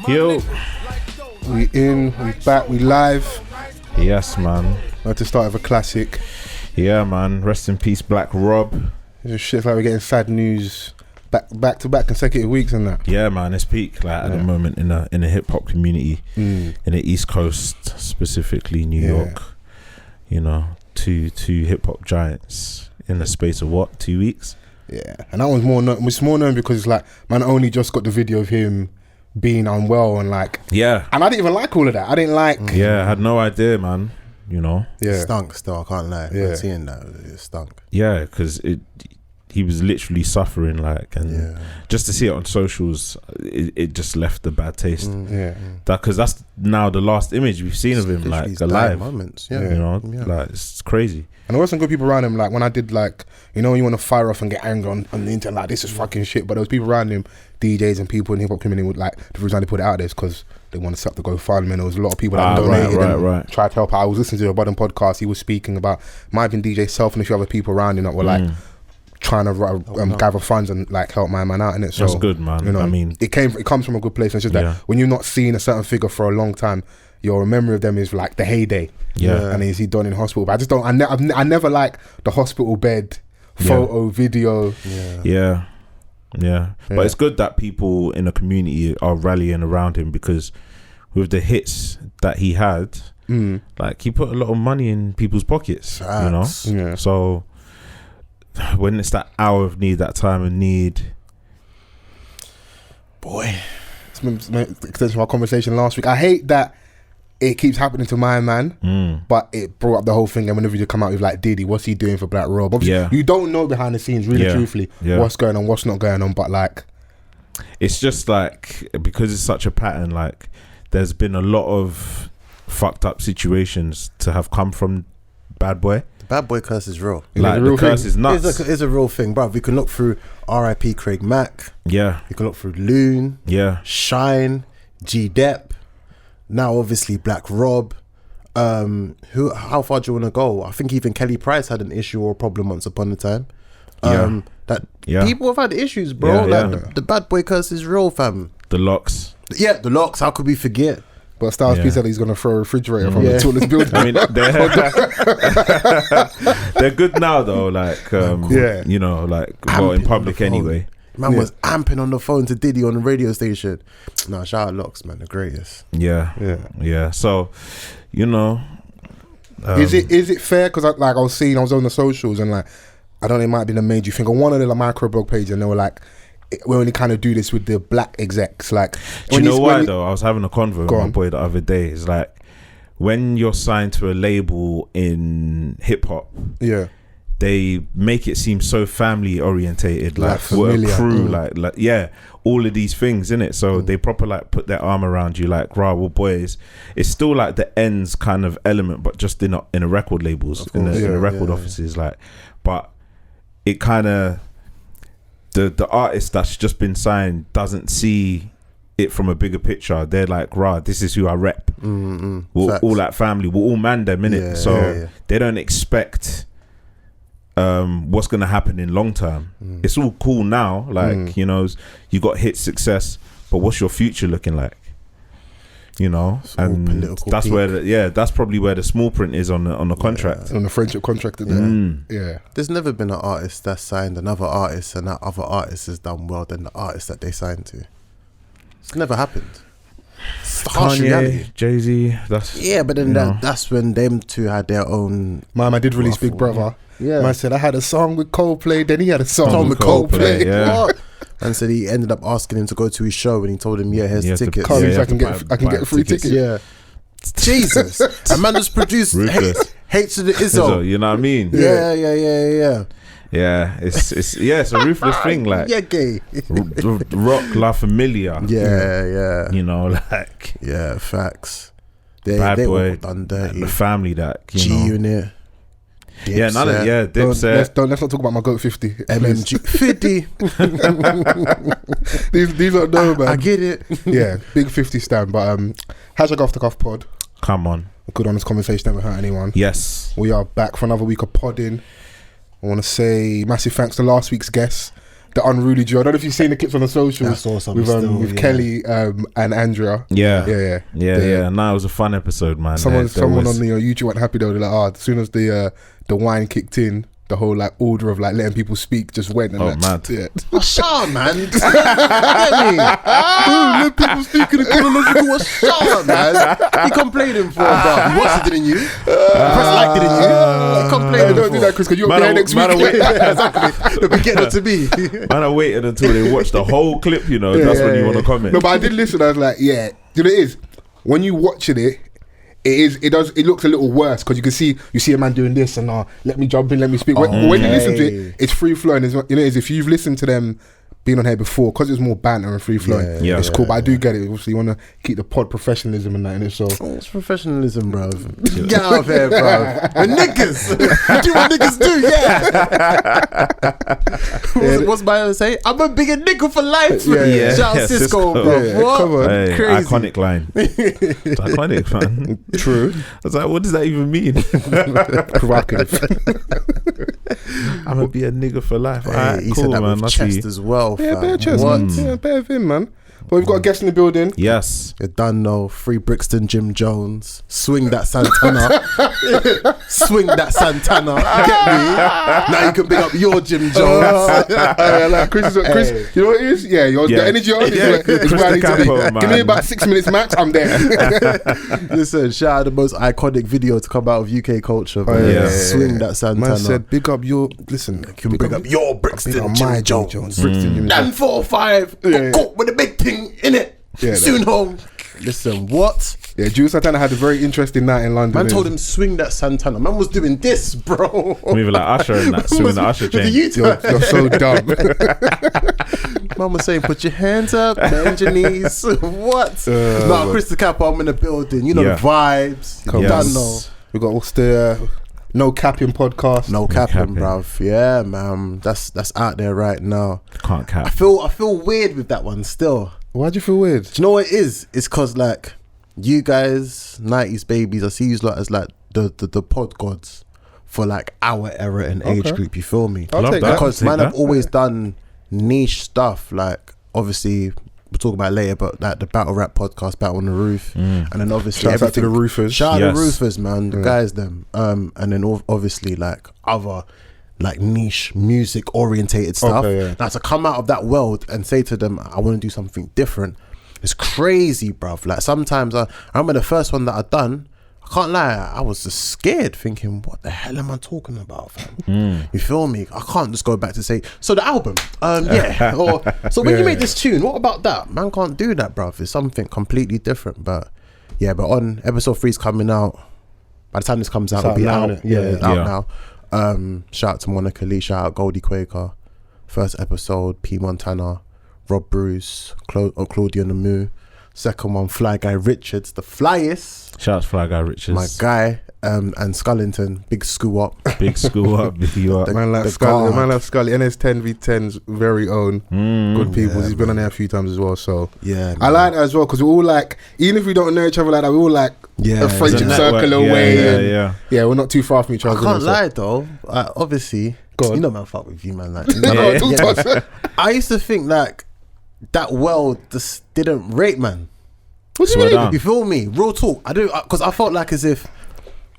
Yo, we back, we live. Yes, man. Like to start with a classic. Yeah, man. Rest in peace, Black Rob. It's shit like we're getting sad news back to back consecutive weeks and that. Yeah, man. It's peak at the moment in the hip hop community in the East Coast, specifically New York. You know, two hip hop giants in the space of what, 2 weeks? Yeah, and that one's more known because it's like, man, only just got the video of him being unwell and like, yeah, and I didn't even like all of that. I didn't like. Yeah, I had no idea, man. You know, It stunk still, I can't lie. Yeah. Seeing that, it stunk. Yeah, because he was literally suffering, like, and just to see it on socials, it just left a bad taste. Because that's now the last image we've seen of him, like, alive. Moments, you know, like, it's crazy. And there were some good people around him, like when I did, like, you know, when you want to fire off and get angry on the internet, like, this is fucking shit. But there was people around him, DJs and people in the hip hop community, would, like, the reason they put it out there is because they want to set up the GoFundMe. And there was a lot of people that donated and tried to help out. I was listening to a Budden podcast. He was speaking about, might have been DJ Self and a few other people around him that were like trying to gather funds and like help my man out in it. So that's good, man. You know, I mean, it comes from a good place. And it's just that when you're not seeing a certain figure for a long time, your memory of them is like the heyday. And is he done in hospital? But I just don't. I never like the hospital bed photo video. But it's good that people in the community are rallying around him, because with the hits that he had, like, he put a lot of money in people's pockets. You know, so when it's that hour of need, that time of need, boy, it's been extension of our conversation last week. I hate that it keeps happening to my man, but it brought up the whole thing. And whenever you come out with like Diddy, what's he doing for Black Rob? Obviously, you don't know behind the scenes, really, truthfully, what's going on, what's not going on. But like, it's just like, because it's such a pattern. Like, there's been a lot of fucked up situations to have come from BadBoy. The BadBoy curse is real. Like, the curse is nuts. It's a real thing, bruv. We can look through R.I.P. Craig Mack. Yeah. We can look through Loon. Yeah. Shine. G Depp. Now, obviously, Black Rob. How far do you want to go? I think even Kelly Price had an issue or a problem once upon a time. People have had issues, bro. The BadBoy curse is real, fam. The Locks. Yeah, the Locks. How could we forget? But Styles P said he's going to throw a refrigerator from the tallest building. I mean, they're good now, though. Like, you know, like, well, in public anyway. Man was amping on the phone to Diddy on the radio station. Nah, shout out Locks, man, the greatest. Yeah. So, you know, is it fair? Because I was on the socials and like, I don't know, it might be the made you think. On one of the microblog pages, and they were like, we only kind of do this with the black execs. Like, do you know why though? I was having a convo with my boy the other day. It's like, when you're signed to a label in hip hop, they make it seem so family orientated, like we're a crew, like all of these things in it. So they proper like put their arm around you, like, rah, well, boys. It's still like the ends kind of element, but just in a record labels, in the record offices, like. But it kind of, the artist that's just been signed doesn't see it from a bigger picture. They're like, rah, this is who I rep. We're all like family. We're all man them, innit? So they don't expect what's gonna happen in long term. It's all cool now, like, you know, you got hit success, but what's your future looking like? You know, it's and that's where that's probably where the small print is on the contract, on the friendship contract. There's never been an artist that signed another artist and that other artist has done well than the artist that they signed to. It's never happened. It's the harsh reality. Jay-Z, but then that's when them two had their own. I did release Big Brother. Man said I had a song with Coldplay, then he had a song with Coldplay. What? And said he ended up asking him to go to his show, and he told him, here's the tickets. I can get a free ticket. Yeah. Jesus. A man who's produced hates to the Izzo. You know what I mean? Yeah. Yeah, it's a ruthless thing, like, gay. Rock La Familia. Yeah. You know, like, facts. Bad Boy, all done dirty. the family that G-Unit. Dipset. Let's not talk about my GOAT 50. MMG 50. these don't know, man. I get it. Yeah, big 50 stand. But #Offthecuffpod. Come on. A good honest conversation, never hurt anyone. Yes. We are back for another week of podding. I want to say massive thanks to last week's guest. the unruly duo. I don't know if you've seen the clips on the socials. I saw some with Kelly and Andrea. Yeah. No, it was a fun episode, man. Someone on the YouTube weren't happy though. They're like, as soon as the wine kicked in, the whole like order of like letting people speak just went. And mad. Yeah. Shut man. Let people speak in the chronological. Shut man. He complaining for bro. You watched it, didn't you? Press like, didn't you? He complaining. Don't do that, Chris, because you're here next week. Exactly. They'll be getting to me. Man, I waited until they watched the whole clip. You know, that's when you want to comment. No, but I did listen. I was like, yeah. You know, it is when you watching it. It looks a little worse because you see a man doing this and let me jump in, let me speak. When you listen to it, it's free flowing. If you've listened to them being on here before, because it's more banter and free flowing, it's cool. But I do get it. Obviously, you want to keep the pod professionalism and that in it. So it's professionalism, bro. Get out of here, bro. And niggas, do what niggas do. What's my say? I'm a bigger nigga for life. Shout out Cisco, bro. What? Come on. Hey, crazy. Iconic line. It's iconic, man. True. I was like, what does that even mean? Provocative. I'm gonna be a nigga for life. He said that with chest as well. Yeah, bare chest. What? Yeah, bare of him, man. But we've got a guest in the building. Yes. You done know. Free Brixton, Jim Jones. Swing that Santana. Swing that Santana. You get me? Now you can big up your Jim Jones. Like Chris, you know what it is? Yeah, the energy on it is where I need to be. Capo, Give me about 6 minutes max, I'm there. Listen, shout out the most iconic video to come out of UK culture. Swing that Santana. Man said, big up your, listen. Can big up your Brixton, my Jim Jones. Brixton, Jim Dan 4-5. Got caught with a big thing in it. Soon home. Listen, what? Yeah, Jules Santana had a very interesting night in London. Man told him swing that Santana. Man was doing this, bro. Maybe like Usher and that, swinging the Usher chain. You're so dumb. Man was saying, put your hands up, bend your knees. What? No, Chris The Capo, I'm in the building. You know the vibes. You don't know. We got what's the No Capping podcast. No capping, bruv. Yeah, man. That's out there right now. Can't cap. I feel weird with that one still. Why'd you feel weird? Do you know what it is? It's cause like you guys, 90s babies, I see you lot as like the pod gods for like our era and age group. You feel me? I'll take that. Because man, I've always done niche stuff. Like obviously we'll talk about it later, but like the battle rap podcast, Battle on the Roof, and then obviously shout out to the Roofers. Shout out to the Roofers, man. The guys, them. And then obviously like other like niche music orientated stuff. Now to come out of that world and say to them, I want to do something different, it's crazy, bruv. Like sometimes I remember the first one that I done, I can't lie, I was just scared thinking, what the hell am I talking about, fam? You feel me? I can't just go back to say, so the album, or so when you made this tune, what about that? Man can't do that, bruv. It's something completely different. But yeah, but on episode 3 is coming out. By the time this comes out, it'll be out. It's out now. Shout out to Monica Lee, shout out Goldie Quaker. First episode, P Montana, Rob Bruce, Claudia Namu. Second one, Fly Guy Richards, the flyest. Shout out to Fly Guy Richards. My guy, and Scullington, big school up. Big school up, big you up. Man like Scully, NS10 V10's very own. Good people. He's been on there a few times as well. So yeah, I like that as well because we're all like, even if we don't know each other like that, we're all like a friendship circle away. Yeah, we're not too far from each other. I can't lie though. Obviously, you know, man, fuck with you, man. Like, I used to think like that world just didn't rate, man. What do you mean? You feel me? Real talk. I do, because I felt like as if,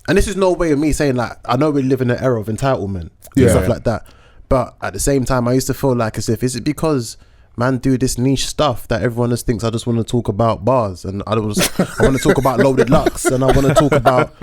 and this is no way of me saying like, I know we live in an era of entitlement and stuff like that, but at the same time I used to feel like as if, is it because man do this niche stuff that everyone just thinks I just want to talk about bars and I want to talk about Loaded Lux and I want to talk about you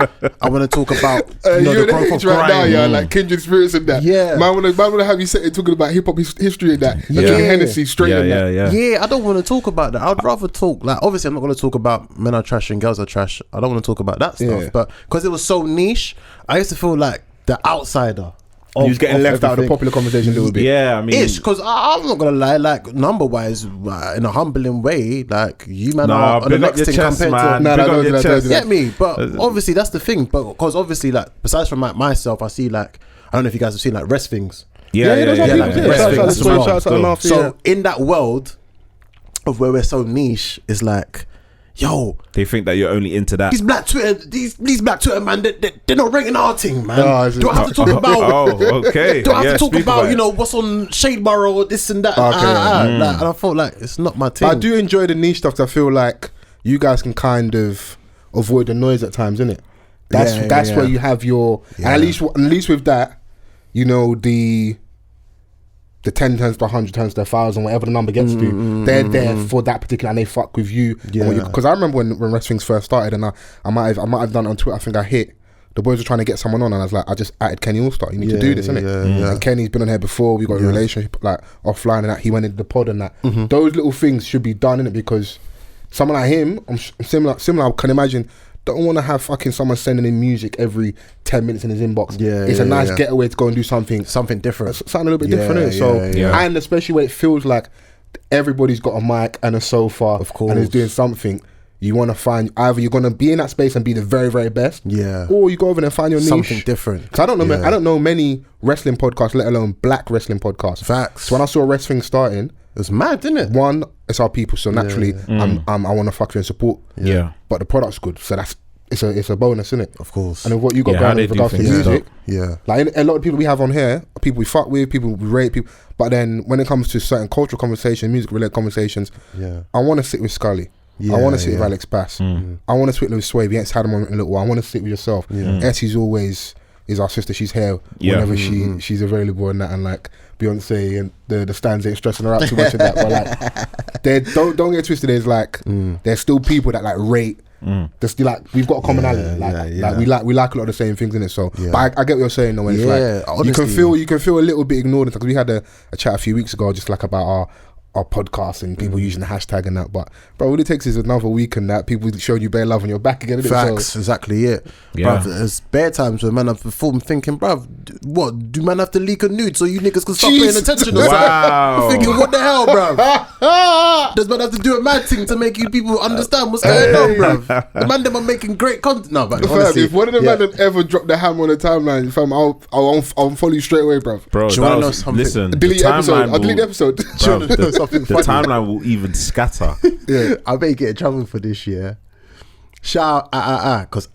know, the growth of grime. Right now, like kindred spirits and that. Yeah, man want to have you talking about hip hop history and that. Drinking Hennessy straight in that. Yeah, I don't want to talk about that. I'd rather talk like, obviously I'm not going to talk about men are trash and girls are trash. I don't want to talk about that stuff. But because it was so niche, I used to feel like the outsider. He was getting left out of the popular conversation a little bit. Yeah, I mean, because I'm not gonna lie, like number wise, in a humbling way, like you man are on the next thing compared to get me. But obviously that's the thing. But because obviously, like besides from like myself, I see like I don't know if you guys have seen like rest things. So in that world of where we're so niche, it's like yo, they think that you're only into that. these black Twitter man, they're not ranking our thing, man. No, do I have to talk about? Oh, okay. Do I have to talk speak about you know what's on Shadeborough or this and that? Okay. Like, and I felt like it's not my thing. But I do enjoy the niche stuff. 'Cause I feel like you guys can kind of avoid the noise at times, innit? That's where you have your. And at least with that, you know, the 10 turns to 100 turns to 1,000, whatever the number gets to, they're there for that particular, and they fuck with you. Because I remember when wrestling's first started, and I might have done it on Twitter. I think I hit. The boys were trying to get someone on, and I was like, I just added Kenny Allstar. You need to do this, innit? And Kenny's been on here before. We got a relationship like offline, and that he went into the pod and that. Those little things should be done, innit? Because someone like him, I'm similar. I can imagine. Don't want to have fucking someone sending in music every 10 minutes in his inbox. It's a nice getaway to go and do something different, something a little bit different. And especially when it feels like everybody's got a mic and a sofa, of course, and is doing something. You want to find either you're going to be in that space and be the very, very best, or you go over there and find your niche, something different. Cause I don't know many wrestling podcasts, let alone black wrestling podcasts. Facts. So when I saw wrestling starting, it was mad, didn't it? One, it's our people, so naturally, I want to fuck you and support. But the product's good, so it's a bonus, isn't it? Of course. And what you got going with regards to music, like a lot of people we have on here, people we fuck with, people we rate, people. But then when it comes to certain cultural conversations, music related conversations, I want to sit with Scully. I want to sit with Alex Bass. I want to sit with Sway. We ain't had him on in a little while. I want to sit with yourself. Essie's always is our sister. She's here whenever she's available and that, and like Beyonce and the stands ain't stressing her out too much and that. But like, don't get twisted. There's like there's still people that like rate. There's still like we've got a commonality. Like we like a lot of the same things in it. So, but I get what you're saying. Though, when it's like honestly, you can feel a little bit ignored because we had a chat a few weeks ago just like about our podcast and people using the hashtag and that, but bro, all it takes is another week and that people showing you bare love and you're back again. Facts, so, exactly it. Bruv, there's bare times where man I've performed thinking, bruv, what do man have to leak a nude so you niggas can stop paying attention? I'm thinking, what the hell, bruv? Does man have to do a mad thing to make you people understand what's going on, bruv? The man them are making great content. No, but honestly, if one of the man them ever dropped the hammer on the timeline, fam, I'll follow you straight away, bruv. Bro, listen, delete the episode. I'll delete the episode. The timeline will even scatter. I may get in trouble for this year. Shout out because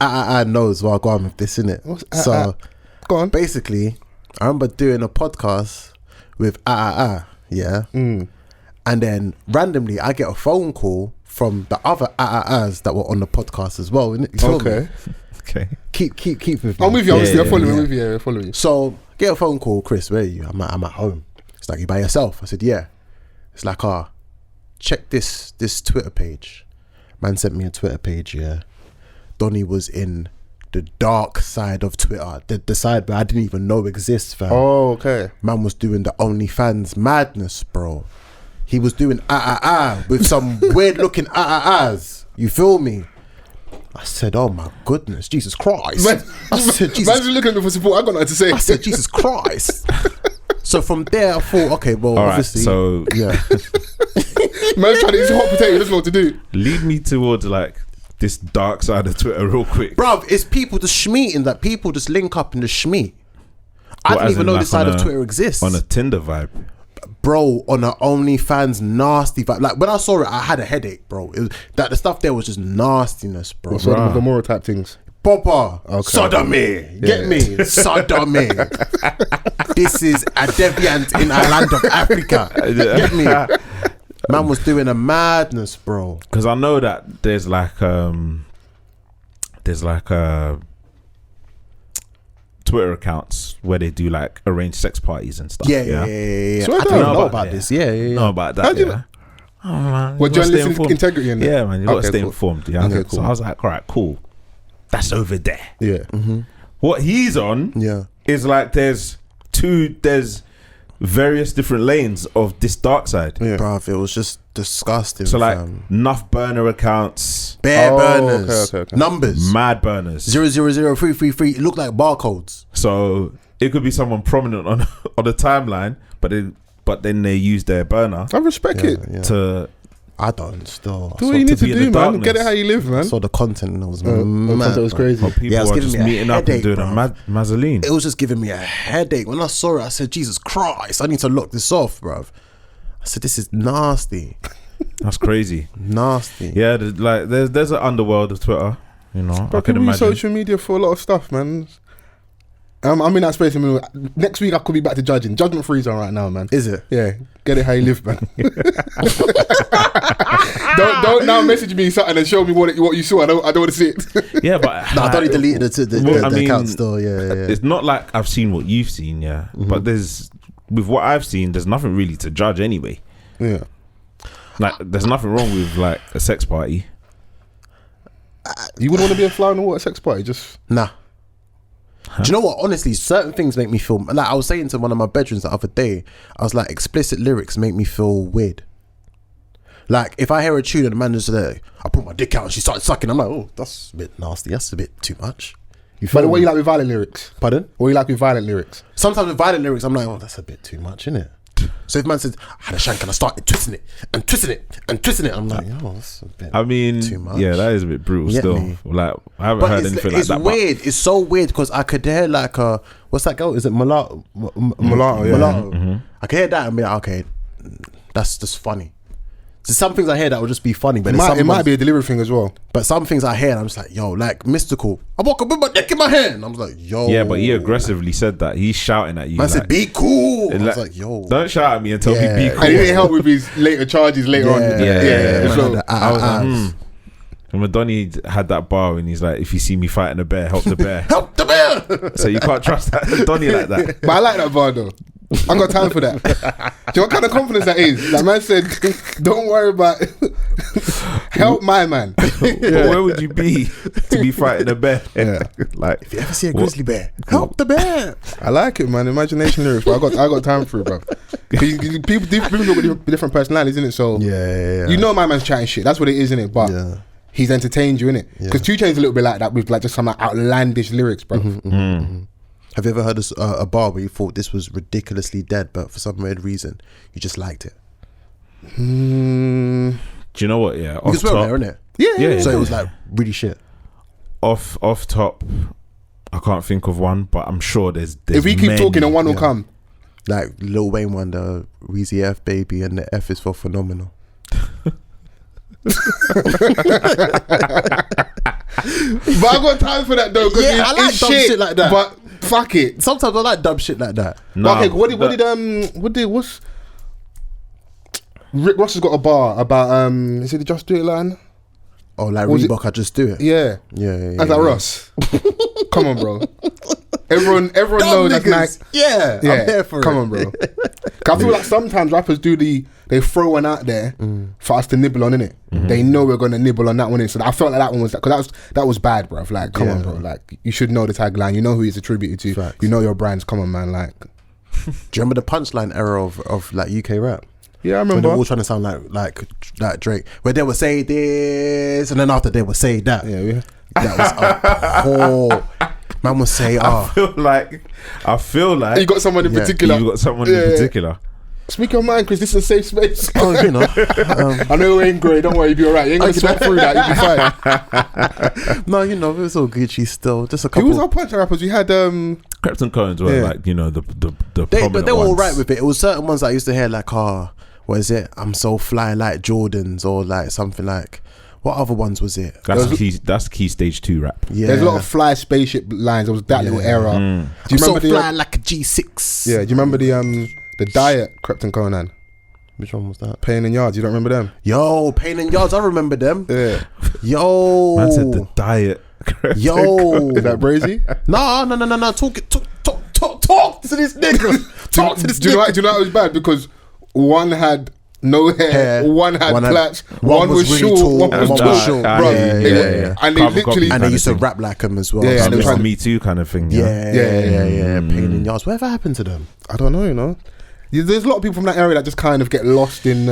knows where I go on with this, innit? So go on. Basically, I remember doing a podcast with and then randomly I get a phone call from the other that were on the podcast as well. Okay. Keep with me. I'm with you. Obviously, I'm following you. I'm following you. So get a phone call, Chris. Where are you? I'm at home. It's like, you by yourself? I said, yeah. It's like, check this Twitter page. Man sent me a Twitter page, Donnie was in the dark side of Twitter, the side where I didn't even know exists, fam. Oh, okay. Man was doing the OnlyFans madness, bro. He was doing with some weird looking You feel me? I said, oh my goodness, Jesus Christ. I said, Jesus. Man's looking for support. I got nothing to say. I said, Jesus Christ. So from there, I thought, okay, well, all obviously, so man's trying to eat hot potato. He doesn't know what to do. Lead me towards like this dark side of Twitter real quick, bruv. It's people just schmeeting, that people just link up in the schmeet. I didn't even know this side of Twitter exists. On a Tinder vibe, bro. On an OnlyFans nasty vibe. Like when I saw it, I had a headache, bro. It was that the stuff there was just nastiness, bro. So the moral type things. Papa, sodomy, get me, sodomy. This is a deviant in a land of Africa. Get me. Man was doing a madness, bro. Because I know that there's like Twitter accounts where they do like arranged sex parties and stuff. Yeah. So I don't know about this. Yeah. Know about that. Yeah. Oh man, what, journalistic integrity in there? Yeah, man, you got to stay informed. Yeah. Okay, cool. So I was like, all right, cool. That's over there. Yeah. What he's on is like there's various different lanes of this dark side. Yeah. Bruv, it was just disgusting. So like enough burner accounts, bare burners, okay. Numbers, mad burners, 000333. It looked like barcodes. So it could be someone prominent on the timeline, but then they use their burner. I respect it. To I don't still. Do what you need to do, man. Darkness. Get it how you live, man. So the content was mad. It was crazy. Well, people were just meeting up and doing a mazzoline. It was just giving me a headache. When I saw it, I said, Jesus Christ, I need to lock this off, bruv. I said, this is nasty. That's crazy. Nasty. Yeah, there's an underworld of Twitter. You know, But I can people use imagine. social media for a lot of stuff, man. I'm in that space. I mean, next week I could be back to judging. Judgment free zone right now, man. Is it? Yeah, get it how you live, man. don't now message me something and show me what you saw. I don't want to see it. Yeah, but No, I thought he deleted the account still. Yeah. It's not like I've seen what you've seen, yeah. But with what I've seen, there's nothing really to judge anyway. Yeah, like there's nothing wrong with like a sex party. you wouldn't want to be a fly on the water sex party, just Nah. Do you know what? Honestly, certain things make me feel like I was saying to one of my bedrooms the other day. I was like, explicit lyrics make me feel weird. Like if I hear a tune and the man just like, I put my dick out and she started sucking, I'm like, oh, that's a bit nasty. That's a bit too much. But what you like with violent lyrics? Pardon? What you like with violent lyrics? Sometimes with violent lyrics, I'm like, oh, that's a bit too much, isn't it? So if man says, I had a shank and I started twisting it and twisting it and twisting it, I'm like, oh, that's a bit too much. Yeah, that is a bit brutal still. Me? Like I haven't heard anything like that. It's weird. It's so weird because I could hear like what's that girl? Is it Mulatto? Mulatto, yeah. Mulatto. Mm-hmm. I could hear that and be like, okay, that's just funny. So some things I hear that will just be funny, but It might be a delivery thing as well. But some things I hear and I'm just like, yo, like Mystical. I woke up with my dick in my hand. I was like, yo. Yeah, but he aggressively said that. He's shouting at you. Man said, be cool. I like, was like, yo. Don't shout at me and tell me be cool. And he didn't help with his later charges later on. Yeah. So, I was like, And Madonna had that bar and he's like, if you see me fighting a bear, help the bear. Help the bear. So you can't trust that Donny like that. But I like that bar though. I got time for that. Do you know what kind of confidence that is? That man said, don't worry about help my man. But where would you be to be fighting a bear? Yeah. Like, If you ever see a grizzly bear, help the bear. I like it, man. Imagination lyrics, but I got time for it, bro. People got different personalities, isn't it? So you know my man's chatting shit. That's what it is, isn't it? But he's entertained you, innit? Because 2 Chainz a little bit like that with like just some like outlandish lyrics, bro. Have you ever heard a bar where you thought this was ridiculously dead, but for some weird reason you just liked it? Do you know what? Yeah, Because we're there, innit? Yeah. So it was like really shit. Off top, I can't think of one, but I'm sure there's if we keep talking, and one will come. Like Lil Wayne one, the Weezy F baby, and the F is for phenomenal. But I got time for that though. Yeah, I like dumb shit like that. But fuck it. Sometimes I like dumb shit like that. No, Okay, what's Rick Ross has got a bar about is it the Just Do It line? Oh, like Was Reebok, I just do it. Yeah. That's like Ross. Come on, bro. Everyone knows that's nice. Yeah, I'm there for Come on, bro. I feel like sometimes rappers they throw one out there for us to nibble on, innit? They know we're gonna nibble on that one, so I felt like that one was because that was bad, bro. Like, come on, bro. Like, you should know the tagline. You know who it's attributed to. Facts. You know your brands. Come on, man. Like, Do you remember the punchline era of like UK rap? yeah, I When remember. they were all trying to sound like Drake, where they would say this and then after they would say that. Yeah. That was a whole man would say, I feel like You got someone in particular. You got someone in particular. Speak your mind, Chris. This is a safe space. oh, you know. I know you ain't great. Don't worry, you'll be alright. You ain't gonna sweat through that. You'll be fine. No, you know, it was all Gucci still. Just a Who couple. was our punch rappers? We had Krypton Cones were like, you know, the But prominent they were all ones. right with it. It was certain ones that I used to hear like, what is it? I'm so fly like Jordans, or like something like. What other ones was it? That's key stage 2 rap. Yeah, There's a lot of fly spaceship lines. There was that little era. Do you I'm so remember fly like a G6. Yeah, do you remember the diet Krypton Conan? Which one was that? Pain in Yards. You don't remember them? Yo, Pain in Yards. I remember them. Yeah. Yo, Man said the diet. yo. Is that Brazy? No. Talk to this nigga. Talk to this Do you know nigga. it was bad? Because one had no hair, one had plaits, one was really short, tall, one was tall. short. Bro, Yeah. And they Carbon literally... copy. And they used to Kind of rap like him as well. Yeah, So they it's were like, Me Too kind of thing. yeah. Pain in Yards. Whatever happened to them? I don't know, you know. There's a lot of people from that area that just kind of get lost in...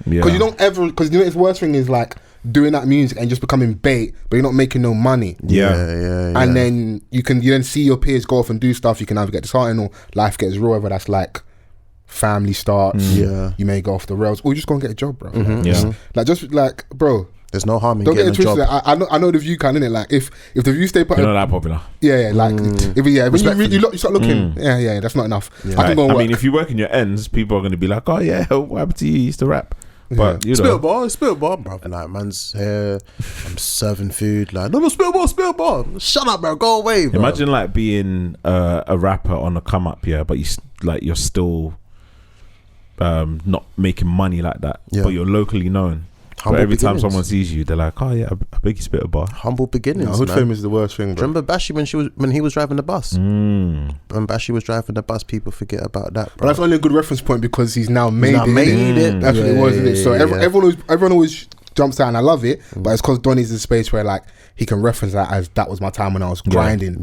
Because you don't ever... Because you know, its worst thing is like doing that music and just becoming bait, but you're not making no money. Yeah. And then you then see your peers go off and do stuff. You can either get disheartened or life gets real, whether that's like family starts. Yeah. You may go off the rails, or you just go and get a job, bro. Yeah. Like, just like, bro, There's no harm in don't get getting it a twisted. job. I know the view can, innit? Like, if the view stay put, You're not that popular. like when you start looking, that's not enough. Yeah. I can go and I work. mean, if you work in your ends, people are going to be like, oh yeah, what happened to you? You used to rap. But you know, spill bar, bro. And like, man's here, I'm serving food. Like, no, spill bar. Shut up, bro. Go away, bro. Imagine like being a rapper on a come up, yeah, but you're still not making money like that, but you're locally known. But every time someone sees you, they're like, "Oh yeah, I beg you spit a bar." Humble beginnings. Hood fame is the worst thing, bro. Remember Bashi when he was driving the bus? When Bashi was driving the bus, people forget about that, bro. But that's only a good reference point because he's now made it. That's what it was, isn't it? So everyone always jumps out, and I love it. But it's because Donny's in a space where like he can reference that as that was my time when I was grinding.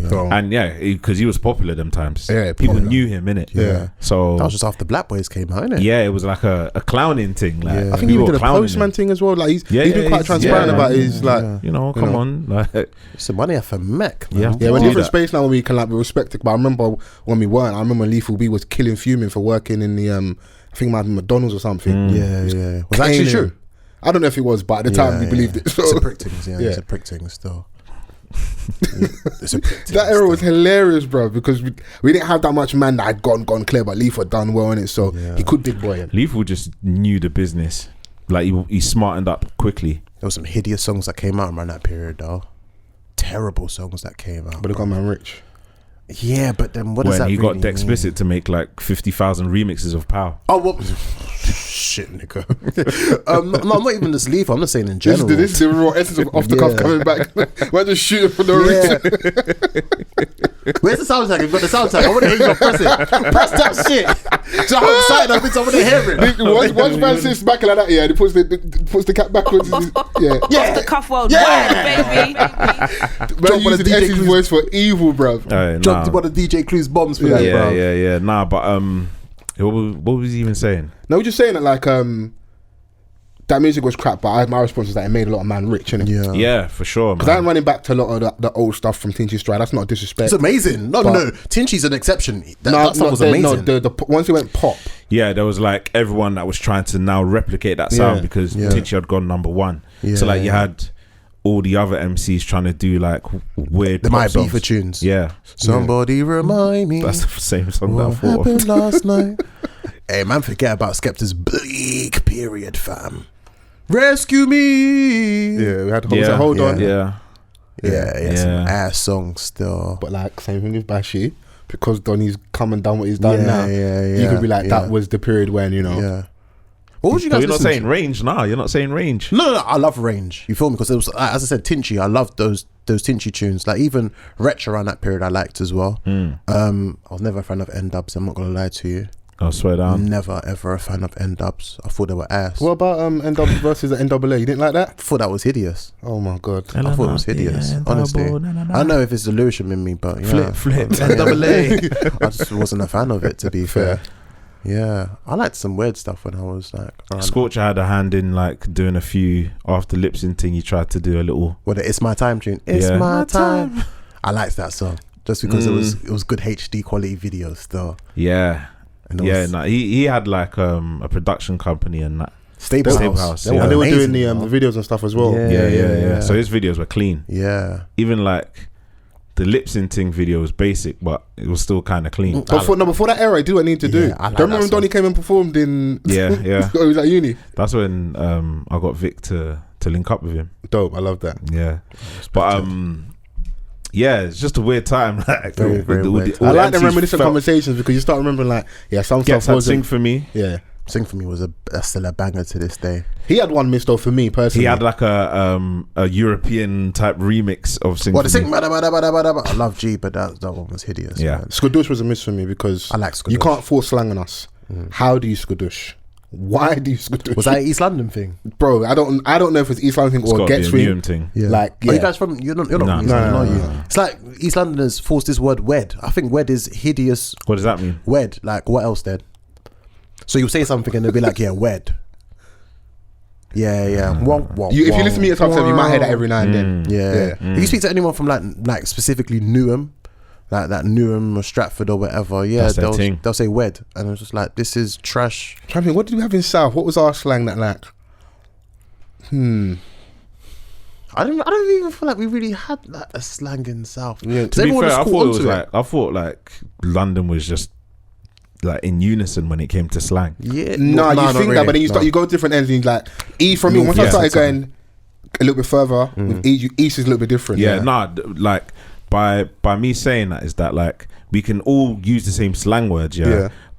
So. And because he was popular them times. Yeah, people knew him, innit? Yeah. So that was just after Black Boys came out, innit? Yeah, it was like a clowning thing. Like I think he even did a Postman thing as well. Like he's been quite transparent about his like. You know, come on, like it's the money for Mech. Yeah, we're in a different space now when we can like be respected. But I remember when we weren't. I remember Lethal B was killing fuming for working in the I think it might be McDonald's or something. Yeah. Was that actually true? I don't know if it was, but at the time we believed it. So. It's a prick thing, it's a prick thing still. It's a prick thing that era was hilarious, bro, because we didn't have that much man that had gone clear, but Leaf had done well in it, so he could big boy it. Leaf just knew the business. Like he smartened up quickly. There were some hideous songs that came out around that period though. Terrible songs that came out. But it got man rich. Yeah, but then what does that when he really got Dexplicit to make like 50,000 remixes of Pow. Oh, what? Shit, nigga. I'm not even just Lethal. I'm just saying in general. This is the raw essence of Off the Cuff coming back. We're just shooting for no reason. Where's the soundtrack? You've got the soundtrack. I want to hear you press it. Press that shit. So I'm excited. I want to hear it. Once man sits back like that, he puts the cap backwards. Off the cuff worldwide, baby. Man using Essie's voice for evil, bro. Dropped one of DJ Clue's bombs for that, bro. Yeah. Nah, but what was he even saying? No, we're just saying that like that music was crap, but my response was that it made a lot of man rich, innit? Yeah, for sure. Because I'm running back to a lot of the old stuff from Tinchy Stride. That's not a disrespect. It's amazing. No, Tinchy's an exception. That stuff was amazing. Once it went pop. Yeah, there was like everyone that was trying to now replicate that sound because Tinchy had gone number one. So like you had all the other MCs trying to do like weird. There might be for tunes. Yeah. Somebody remind me. That's the same song what that I thought happened of. last night. Hey man, forget about Skepta's bleak period, fam. Rescue me. Yeah, we had Hold On. Yeah, some ass songs still. But like same thing with Bashi, because Donny's come and done what he's done now. You could be like, that was the period when, you know. Yeah. What would you guys? You're not saying Range, nah. You're not saying Range. No, I love Range. You feel me? Because it was, as I said, Tinchy. I loved those Tinchy tunes. Like even Retro around that period, I liked as well. I was never a fan of N-Dubs. I'm not gonna lie to you. I swear down. Never ever a fan of N-Dubs. I thought they were ass. What about N-Dubs versus the NAA? You didn't like that? I thought that was hideous. Oh my god. I thought it was hideous. Honestly, I don't know if it's delusion in me, but yeah. Flip. NAA. I just wasn't a fan of it, to be fair. Yeah, I liked some weird stuff when I was like. Scorcher had a hand in like doing a few after lip syncing. He tried to do a little. Well, It's My Time tune. It's my time. I liked that song just because it was good HD quality videos though. Yeah. He had like a production company and that. Stable House. And they were doing the videos and stuff as well. Yeah. So his videos were clean. Yeah. Even like the lip syncing video was basic, but it was still kind of clean. Before that era, I do what I need to do. I remember when Donny came and performed in. Yeah. It was at uni. That's when I got Vic to link up with him. Dope. I love that. Yeah. But yeah, it's just a weird time. Like, very weird. I like the reminiscent conversations because you start remembering like, some stuff wasn't. Sing For Me. Yeah. Sing For Me was still a banger to this day. He had one missed off for me personally. He had like a European type remix of Sing For Me. I love G, but that one was hideous. Yeah. Man. Skadoosh was a miss for me because I like Skadoosh. You can't force slang on us. How do you Skadoosh? Why do you Skadoosh? Was that an East London thing? Bro, I don't know if it's East London thing or Gets thing. Yeah. Like, Are you guys from? You're not from East London, are you? It's like East Londoners forced this word wed. I think wed is hideous. What does that mean? Wed, like what else then? So you'll say something and they'll be like, yeah, wed. Yeah. If you listen to me at Top 7, you might hear that every now and then. If you speak to anyone from like specifically Newham, like that Newham or Stratford or whatever, they'll say wed, and it's just like, this is trash. I'm trying to think, what did we have in South? What was our slang that like? I don't even feel like we really had like a slang in South. Yeah, to be fair, I thought like London was just like in unison when it came to slang. Yeah, no, you think that, but then you go different ends. And like for me, once I started going a little bit further, with East is a little bit different. Yeah, like by me saying that is that like we can all use the same slang words,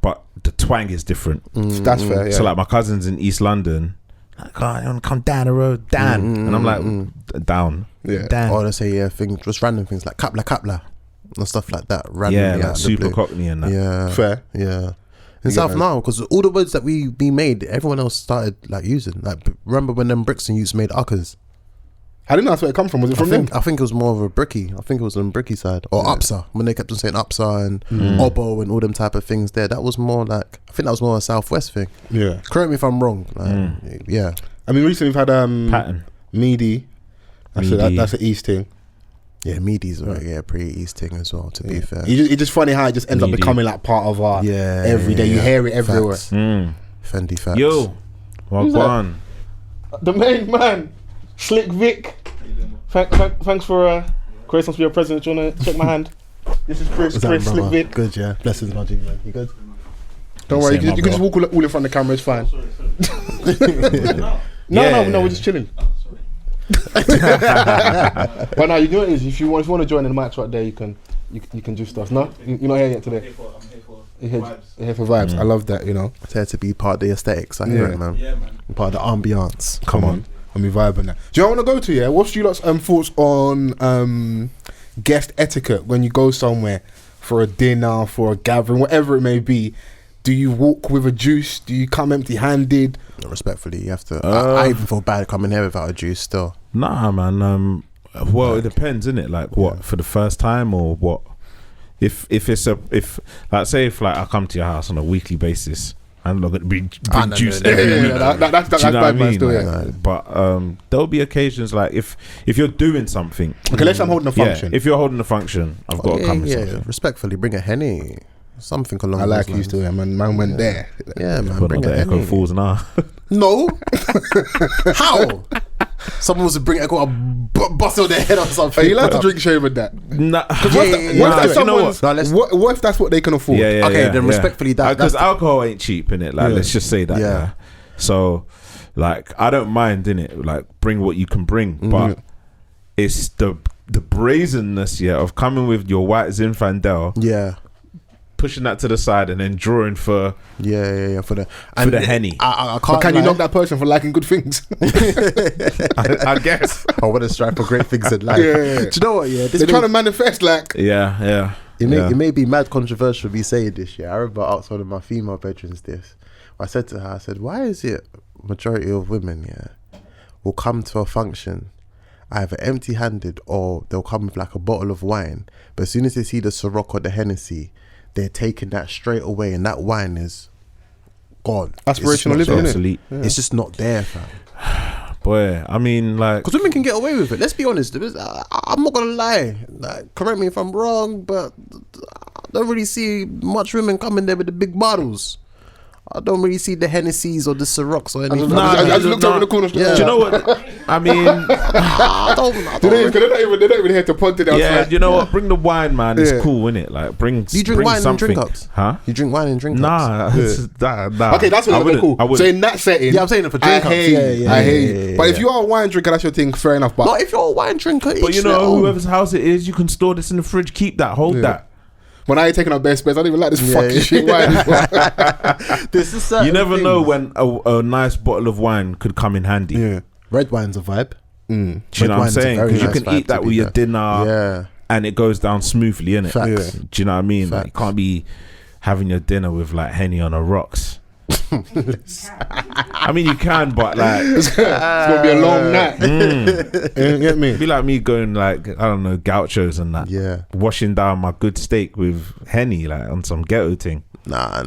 but the twang is different. That's fair. Yeah. So like my cousins in East London, like, oh, you want to come down the road, Dan, and I'm like down, Dan. Or they say things, just random things like kapla. And stuff like that, randomly like super cockney and that. Yeah, fair. Yeah, in South now, because all the words that we made, everyone else started like using. Like, remember when them Brixton youths made uckers? I didn't know that's where it come from. Was it from them? I think it was more of a bricky. I think it was on bricky side or upsa when they kept on saying upsa and obo and all them type of things. There, that was more like, I think that was more a Southwest thing. Yeah, correct me if I'm wrong. Like, yeah, I mean recently we've had Pattern Meaty. That's an East thing. Yeah, Meaty's pretty East thing as well, to be fair. It's just funny how it just ends up becoming like part of our everyday. You hear it everywhere. Fendi facts. Yo, Wagwan. The main man, Slick Vic. Thanks for Chris, wants to be your president. Do you want to shake my hand? This is Chris Slick Vic. Good, yeah. Blessings, my G, man. You good? Don't worry, you can just walk all in front of the camera. It's fine. No, we're just chilling. But now you know what it is. If you want to join in the mic's right there, you can do stuff. No, you're not here yet today. You're here for vibes. I love that. You know, it's here to be part of the aesthetics. I hear it, man. Yeah, man. Part of the ambiance. Come on, and we vibe on that. Do you know what I want to go to? Yeah, what's you lot's thoughts on guest etiquette when you go somewhere for a dinner, for a gathering, whatever it may be? Do you walk with a juice? Do you come empty-handed? Respectfully, you have to. I even feel bad coming here without a juice still. Nah, man. Well, it depends, innit? Like, what, for the first time or what? If I come to your house on a weekly basis, I'm not going to bring juice every week. That's bad, I mean? Still, but there'll be occasions like if you're doing something. Okay, let's say I'm holding a function. If you're holding a function, I've got to come with something. Respectfully, bring a Henny. Something along those lines. I like you still, yeah, man. Man went there. Yeah, man. Bring the Echo Fols now. No. How? Someone was to bring Echo a bust on their head or something. Are you allowed to drink sherry with that? Nah. What if that's what they can afford? Then respectfully, because alcohol ain't cheap, innit? Like, let's just say that. Yeah. So, like, I don't mind, innit? Like, bring what you can bring, but it's the brazenness, of coming with your white Zinfandel. Yeah. Pushing that to the side and then drawing for for the Henny. I can't. But can you knock that person for liking good things? I guess. I want to strive for great things in life. Do you know what? Yeah, they're trying to manifest. Like, It may be mad controversial me saying this. Yeah, I remember I asked one of my female patrons this. I said to her, why is it majority of women will come to a function either empty-handed or they'll come with like a bottle of wine, but as soon as they see the Ciroc or the Hennessy, they're taking that straight away, and that wine is gone. Aspirational living, isn't it? Yeah. It's just not there, fam. Boy, I mean, like, because women can get away with it. Let's be honest. I'm not gonna lie. Like, correct me if I'm wrong, but I don't really see much women coming there with the big bottles. I don't really see the Hennessy's or the Cirocs or anything. I just looked over the corner. Yeah. Do you know what? I mean, they're not even here to punt it outside. Yeah, you know what? Bring the wine, man. It's cool, innit? Like, bring. Do you drink wine something. in drink ups? Huh? You drink wine in drink ups? Nah. Okay, that's what I'm cool. So in that setting, I'm saying it for drink ups. I hear you. But if you are a wine drinker, that's your thing. Fair enough. But if you're a wine drinker, but you know, whoever's house it is, you can store this in the fridge. Keep that. Hold that. When I ain't taking up bare space, I don't even like this fucking shit wine. This is you never know when a nice bottle of wine could come in handy. Yeah, red wine's a vibe. Do you know what I'm saying? Because you can eat that with your dinner, and it goes down smoothly, innit? Facts. Do you know what I mean? Like, you can't be having your dinner with like Henny on the rocks. I mean, you can, but like it's gonna be a long night. You get me? It'd be like me going like, I don't know, gauchos and that. Yeah, washing down my good steak with Henny, like on some ghetto thing. Nah.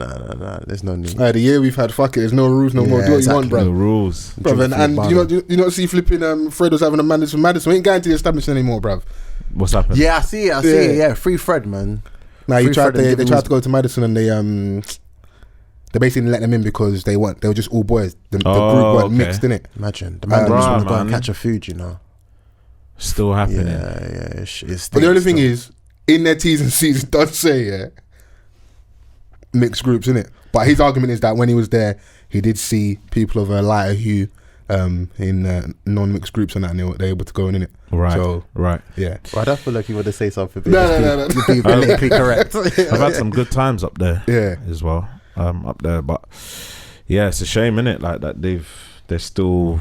There's no need. The year we've had, fuck it. There's no rules no more. Do what you want, bro. No rules, bro. And you know, see flipping Fred was having a Madison. We ain't going to the establishment anymore, bro. What's happened? Yeah, I see it. Yeah, free Fred, man. Nah, they tried to go to Madison and they basically let them in because they were just all boys. The group weren't mixed, innit? Imagine the man just want to go and catch a food, you know. Still happening. Yeah. But the only thing is, in their T's and C's, it does say mixed groups, innit? But his argument is that when he was there, he did see people of a lighter hue in non-mixed groups and that, and they were able to go in it. Right. So, right. Yeah. Well, I don't feel like you want to say something. No. To be politically correct. I've had some good times up there. Yeah. As well. Up there, but yeah, it's a shame, innit? Like that they're still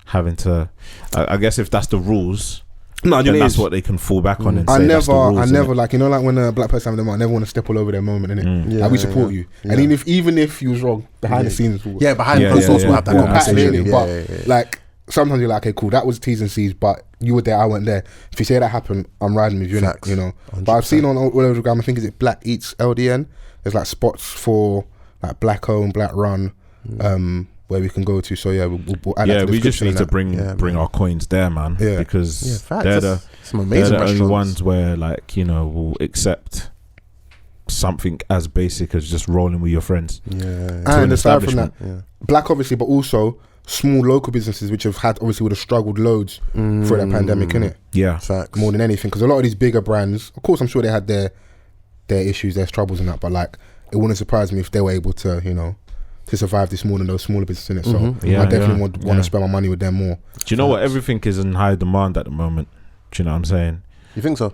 having to. I guess if that's the rules. No, then that's what they can fall back on and say that's the rules, I never like, you know, like when a black person have them, I never want to step all over their moment, innit? Yeah, like we support you, and even if you was wrong behind the scenes, behind the scenes we'll have that conversation. But like sometimes you're like, okay, cool, that was T's and C's, but you were there, I weren't there. If you say that happened, I'm riding with you, innit? You know. 100%. But I've seen on all over the gram, I think is it Black Eats LDN. There's like spots for like black owned, black run. Where we can go to, so yeah, we'll add that to the we just need to that. bring our coins there, man. Yeah, because they're the only ones where, like, you know, will accept something as basic as just rolling with your friends. And aside from that, black obviously, but also small local businesses which have had obviously would have struggled loads through that pandemic, innit? Yeah, facts. More than anything, because a lot of these bigger brands, of course, I'm sure they had their issues, their troubles and that, but like it wouldn't surprise me if they were able to, you know, to survive this more than those smaller businesses in it. So I definitely want to spend my money with them more. Do you know what? Everything is in high demand at the moment. Do you know what I'm saying? You think so?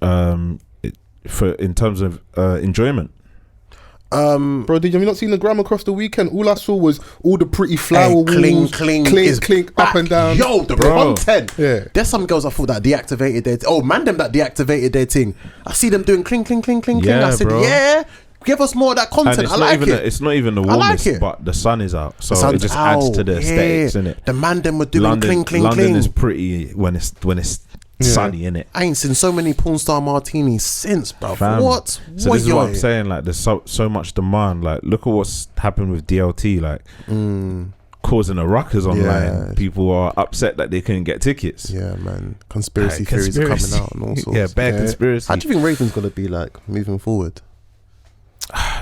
In terms of enjoyment. Bro, did you not seen the gram across the weekend? All I saw was all the pretty flower walls, clink up and down. Yo, the content. Yeah. There's some girls I thought that deactivated their that deactivated their thing. I see them doing clink. I said, yeah. Give us more of that content. I like it. It's not even the warmest, but the sun is out, so it just adds to the aesthetics, innit? The man them were doing cling. London is pretty when it's sunny, innit? I ain't seen so many porn star martinis since, bro. What? So this is what I'm saying. Like, there's so much demand. Like, look at what's happened with DLT. Like, causing a ruckus online. People are upset that they couldn't get tickets. Yeah, man. Conspiracy theories are coming out and all sorts. Yeah, bad conspiracy. How do you think Raven's gonna be like moving forward?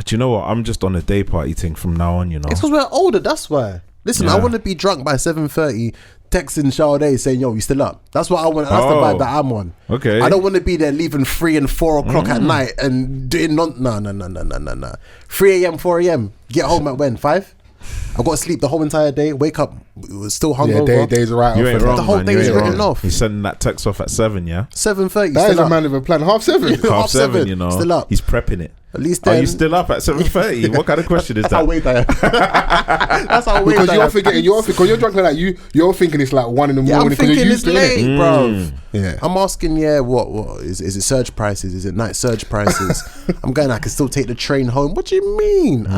Do you know what? I'm just on a day party thing from now on, you know. It's because we're older, that's why. Listen, I want to be drunk by 7:30, texting Sade saying, yo, you still up? That's what I want. That's the vibe that I'm on. Okay. I don't want to be there leaving 3 and 4 o'clock at night and doing no. 3 a.m., 4 a.m. Get home at when? 5? I got to sleep the whole entire day. Wake up, still hungover. Yeah, days are right. You ain't wrong, the whole day is written off. He's sending that text off at 7, yeah? 7:30. That is a man with a plan. 7:30. Half 7, you know. Still up. He's prepping it. At least then, are you still up at 7:30? What kind of question is that? That's how late I am. That's how late because you're forgetting. Because you're drunk like that. You're thinking it's like 1 in the morning. I'm thinking it's late, bro. Yeah. I'm asking, what is it? Surge prices? Is it night surge prices? I'm going. I can still take the train home. What do you mean?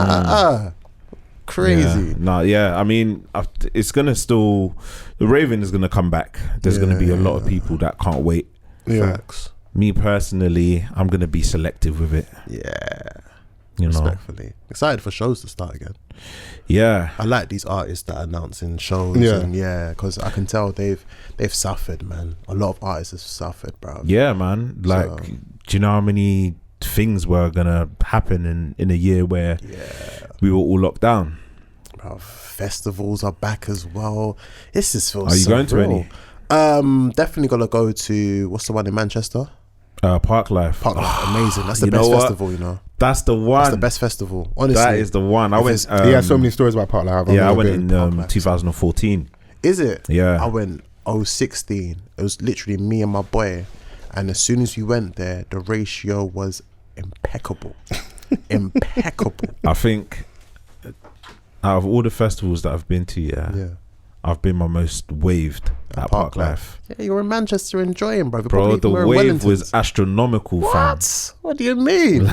Crazy. I mean, it's gonna still. The Raven is gonna come back. There's gonna be a lot of people that can't wait. Facts. Me personally, I'm gonna be selective with it. Yeah, you know, respectfully excited for shows to start again. Yeah, I like these artists that are announcing shows. Because I can tell they've suffered, man. A lot of artists have suffered, bro. Yeah, man. Like, do you know how many things were gonna happen in a year where we were all locked down? Bro, festivals are back as well. This just feels. Are you going to any? Definitely gonna go to what's the one in Manchester? Park Life. Amazing. That's the best festival, you know. That's the one. That's the best festival. Honestly, that is the one. I went. He has so many stories about Park Life. I went in 2014. Is it? Yeah. I went 2016. It was literally me and my boy, and as soon as we went there, the ratio was impeccable. Impeccable. I think out of all the festivals that I've been to, I've been my most waved at Park Life. Yeah, you're in Manchester enjoying, bro. The wave was astronomical, fam. What do you mean?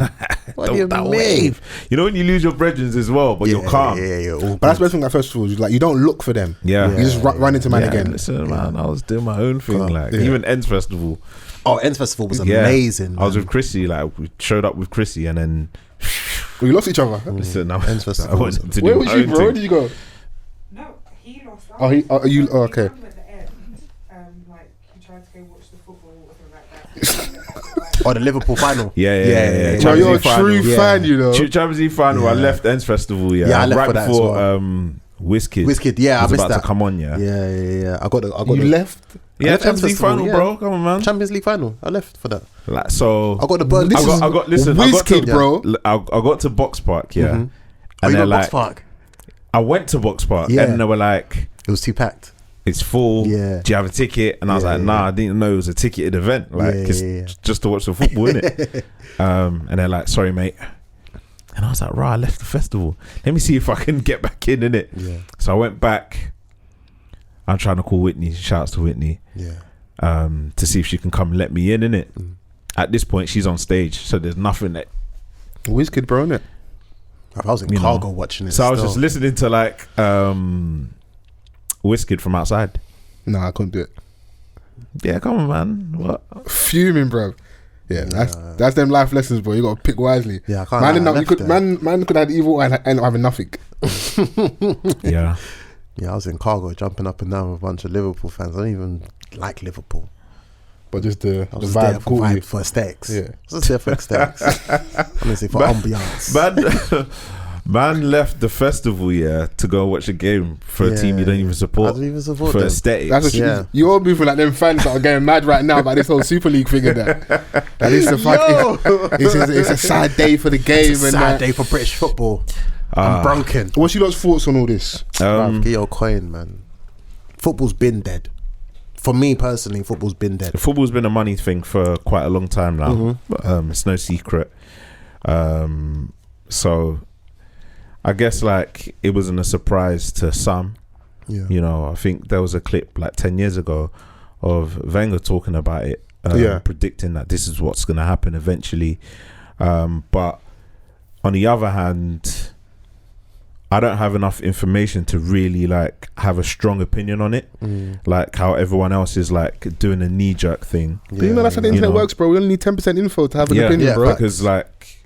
What do you mean? Wave. You know when you lose your brethren as well, but you're calm. But that's the best thing at festivals. Like, you don't look for them. Yeah. You just run into man again. Listen, man, I was doing my own thing. Even Ends Festival. Oh, Ends Festival was amazing. I was with Chrissy. Like, we showed up with Chrissy, and then we lost each other. Listen, Ends Festival. Where was you, bro? Where did you go? No, he lost. Okay. Like, he tried to go watch the football or something like that. Oh, the Liverpool final. Yeah. Bro, you're a true fan, you know. Champions League final. I left Ends Festival. I left right for that before as well. Wizkid, yeah, I was missed about that. to come on, Yeah. I got You left? Yeah, left Champions League festival, final, yeah. bro. Come on, man. Champions League final. I left for that. Like, so I got the bird. Listen, I got to, Wizkid, bro. I got to Box Park, yeah. Oh, And you they're got like, Box Park? I went to Box Park, Yeah. and they were like, It was too packed. it's full. Yeah. Do you have a ticket? And I was Yeah, like, nah, I didn't know it was a ticketed event. Like, it's just to watch the football, innit? And they're like, sorry, mate. And I was like, right, I left the festival. Let me see if I can get back in it. Yeah. So I went back. I'm trying to call Whitney. Shouts to Whitney. Yeah. To see if she can come and let me in it. At this point, she's on stage, so there's nothing that. Wizkid, bro, innit? I was in cargo watching it. So I was just listening to like Wizkid from outside. No, I couldn't do it. Yeah, come on, man. What? Fuming, bro. Yeah, that's them life lessons, bro. You got to pick wisely. Yeah, I can't. Man could have evil and end up having nothing. Yeah. Yeah, I was in cargo jumping up and down with a bunch of Liverpool fans. I don't even like Liverpool. But just the I was there vibe for aesthetics. Yeah. I was there for aesthetics. Honestly, for ambiance. Man left the festival, to go watch a game for a team you don't even support. I don't even support for them. aesthetics. That's what you're moving like them fans that are getting mad right now about this whole Super League thing and that. That is the fucking. It's a sad day for the game. It's a sad day for British football. I'm broken. What's your lot's thoughts on all this? Get your coin, man. Football's been dead. For me personally, football's been dead. Football's been a money thing for quite a long time now. But, it's no secret. So I guess like it wasn't a surprise to some. Yeah. You know, I think there was a clip like 10 years ago of Wenger talking about it, predicting that this is what's going to happen eventually. But on the other hand, I don't have enough information to really like have a strong opinion on it. Like how everyone else is like doing a knee-jerk thing. But you know that's how the internet works, bro. We only need 10% info to have an opinion, bro. Because like